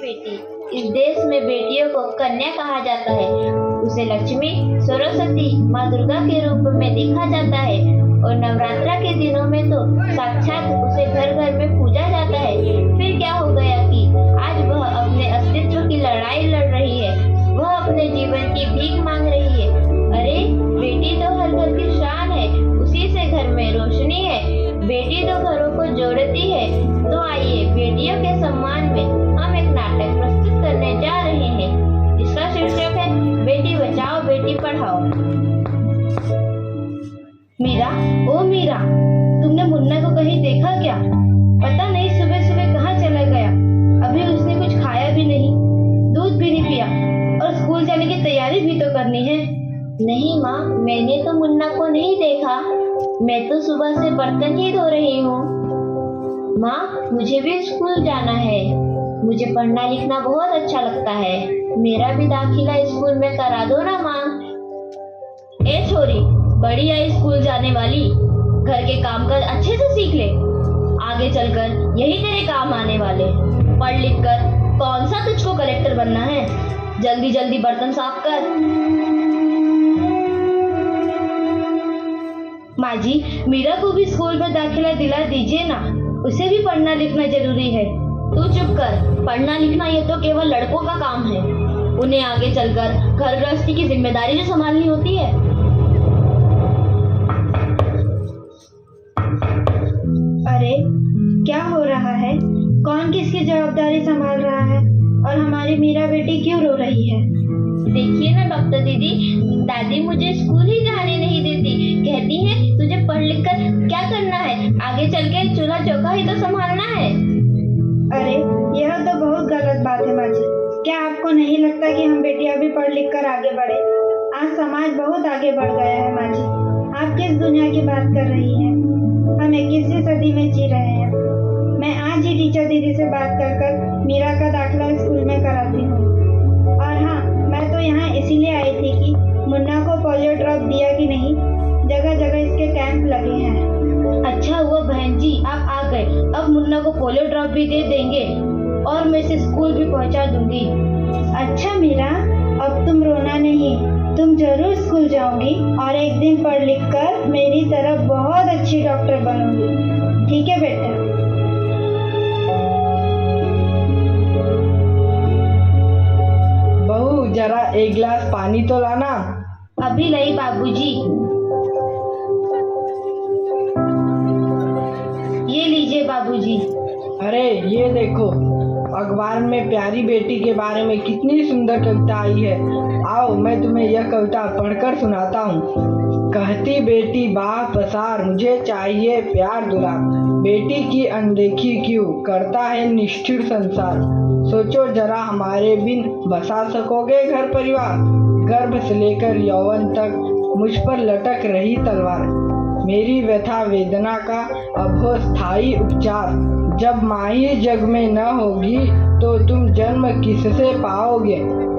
बेटी। इस देश में बेटियों को कन्या कहा जाता है। उसे लक्ष्मी, सरस्वती, माँ दुर्गा के रूप में देखा जाता है और नवरात्रा के दिनों में तो साक्षात उसे घर घर में पूजा जाता है। फिर क्या हो गया कि आज वह अपने अस्तित्व की लड़ाई लड़ रही है, वह अपने जीवन की भीख मांग रही है। अरे बेटी तो हर घर की शान है, उसी से घर में रोशनी है। बेटी तो घरों को जोड़ती है। तो आइए बेटियों के सम्मान में हम एक नाटक प्रस्तुत करने जा रहे हैं। इसका शीर्षक है बेटी बचाओ बेटी पढ़ाओ। मीरा, ओ मीरा, तुमने मुन्ना को कहीं देखा क्या? पता नहीं सुबह सुबह कहाँ चला गया। अभी उसने कुछ खाया भी नहीं, दूध भी नहीं पिया और स्कूल जाने की तैयारी भी तो करनी है। नहीं माँ, मैंने तो मुन्ना को नहीं देखा। मैं तो सुबह से बर्तन ही धो रही हूँ। माँ, मुझे भी स्कूल जाना है। मुझे पढ़ना लिखना बहुत अच्छा लगता है। मेरा भी दाखिला स्कूल में करा दो ना माँ। ए छोरी, बड़ी आई स्कूल जाने वाली, घर के काम काज अच्छे से सीख ले। आगे चलकर यही तेरे काम आने वाले। पढ़ लिख कर कौन सा तुझको कलेक्टर बनना है? जल्दी जल्दी बर्तन साफ कर। माँ जी, मीरा को भी स्कूल में दाखिला दिला दीजिए ना, उसे भी पढ़ना लिखना जरूरी है। तू चुप कर। पढ़ना लिखना ये तो केवल लड़कों का काम है। उन्हें आगे चलकर घर गृहस्थी की जिम्मेदारी जो संभालनी होती है। अरे क्या हो रहा है? कौन किसकी जवाबदारी संभाल रहा है? और हमारी मीरा बेटी क्यों रो रही है? देखिए ना डॉक्टर दीदी, दादी मुझे स्कूल ही जाने नहीं देती। कहती है तुझे पढ़ लिख कर क्या करना है, आगे चल के चूल्हा चौका ही तो संभालना है। अरे यह तो बहुत गलत बात है माँ जी। क्या आपको नहीं लगता कि हम बेटियां भी पढ़ लिख कर आगे बढ़े? आज समाज बहुत आगे बढ़ गया है माँ जी। आप किस दुनिया की बात कर रही हैं? हम 21वीं सदी में जी रहे हैं। मैं आज ही टीचर दीदी से बात कर मीरा का दाखिला स्कूल में कराती हूँ। और हाँ, मैं तो यहाँ इसीलिए आई थी कि मुन्ना को पोलियो ड्रॉप दिया कि नहीं। जगह जगह इसके कैंप लगे हैं। अच्छा हुआ बहन जी आप आ गए। अब मुन्ना को पोलियो ड्रॉप भी दे देंगे और मैं इसे स्कूल भी पहुँचा दूंगी। अच्छा मीरा, अब तुम रोना नहीं, तुम जरूर स्कूल जाओगी और एक दिन पढ़ लिख कर मेरी तरह बहुत अच्छी डॉक्टर बनूंगी। ठीक है बेटा? बहू, जरा एक गिलास पानी तो लाना। अभी लाई बाबूजी। ये लीजिए बाबूजी। अरे ये देखो, अखबार में प्यारी बेटी के बारे में कितनी सुंदर कविता आई है। आओ मैं तुम्हें यह कविता पढ़कर सुनाता हूँ। कहती बेटी बाह पसार, मुझे चाहिए प्यार दुलार। बेटी की अनदेखी क्यों करता है निष्ठुर संसार। सोचो जरा हमारे बिन बसा सकोगे घर परिवार। गर्भ से लेकर यौवन तक मुझ पर लटक रही तलवार। मेरी व्यथा वेदना का अब हो स्थायी उपचार। जब माँ ही जग में न होगी तो तुम जन्म किससे पाओगे।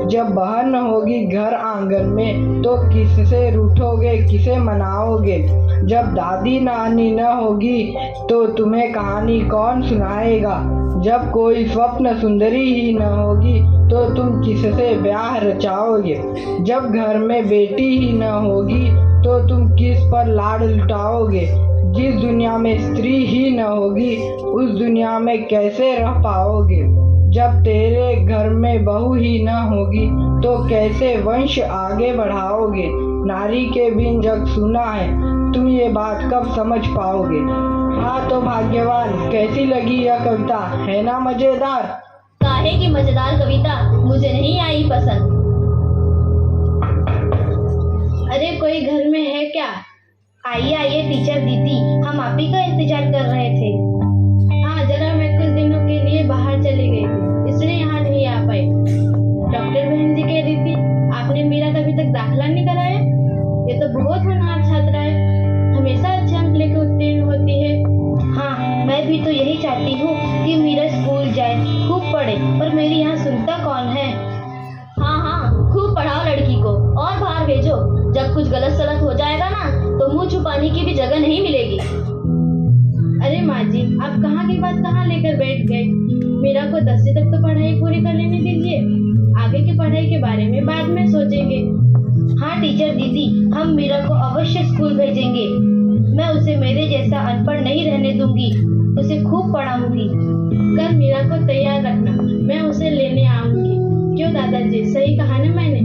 जब बहन न होगी घर आंगन में तो किससे रूठोगे, किसे मनाओगे। जब दादी नानी न होगी तो तुम्हें कहानी कौन सुनाएगा। जब कोई स्वप्न सुंदरी ही न होगी तो तुम किससे ब्याह रचाओगे। जब घर में बेटी ही न होगी तो तुम किस पर लाड लुटाओगे। जिस दुनिया में स्त्री ही न होगी उस दुनिया में कैसे रह पाओगे। जब तेरे घर में बहू ही न होगी तो कैसे वंश आगे बढ़ाओगे। नारी के बिन जग सुना है, तुम ये बात कब समझ पाओगे। हाँ तो भाग्यवान, कैसी लगी यह कविता, है ना मजेदार? काहे की मजेदार कविता, मुझे नहीं आई पसंद। अरे कोई घर में है क्या? आइए आइए टीचर दीदी, हम आप ही का इंतजार कर रहे थे। हाँ जरा मैं कुछ दिनों के लिए बाहर चली गई, इसलिए यहाँ नहीं आ पाई। डॉक्टर बहन जी कह रही थी आपने मीरा का अभी तक दाखिला नहीं कराया। ये तो बहुत होनहार छात्रा है, हमेशा अच्छे अंक लेकर उत्तीर्ण होती है। हाँ मैं भी तो यही चाहती हूँ कि मीरा स्कूल जाए, खूब पढ़े, पर मेरी यहाँ सुनता कौन है। हाँ हाँ खूब पढ़ाओ लड़की को और बाहर भेजो। जब कुछ गलत सलत हो जाएगा ना तो मुंह छुपाने की भी जगह नहीं मिलेगी। अरे माँ जी, आप कहाँ की बात कहाँ लेकर बैठ गए। मीरा को 10वीं तक तो पढ़ाई पूरी करने हम मीरा को अवश्य स्कूल भेजेंगे। मैं उसे मेरे जैसा अनपढ़ नहीं रहने दूंगी, उसे खूब पढ़ाऊंगी। कल मीरा को तैयार रखना, मैं उसे लेने आऊंगी। क्यों दादाजी, सही कहा ना मैंने?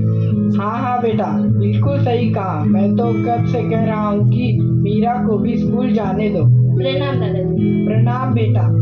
हाँ हाँ बेटा, बिल्कुल सही कहा। मैं तो कब से कह रहा हूँ कि मीरा को भी स्कूल जाने दो। प्रणाम दादाजी। प्रणाम बेटा।